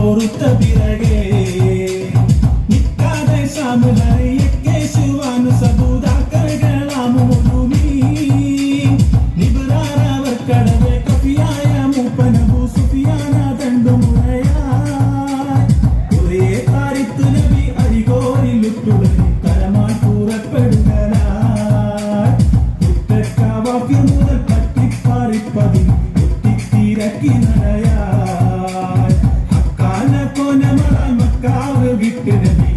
ഓർത്ത പിറകെ നിൽക്കാതെ സാമുഹയ്യക്കെ ശിവാനു സബൂതാക്കറുകളാമുമൊരുമി നിബറാറവർ കടവെ കഫിയായ മൂപ്പനബു സുഫിയാന തണ്ടുമുറയായി ഒരേ താരിത്ത് നബി അരികോരിലുട്ടുടനെ കരമായി കൂറപ്പെടുകലായി കുറ്റക്കാവാഫിർ മുതൽ പട്ടിപ്പാറിപ്പതിൽ ഒട്ടിത്തിരക്കി നടയായി ഹക്കാന കോനമറായി മക്കാവ് വിട്ട് നബി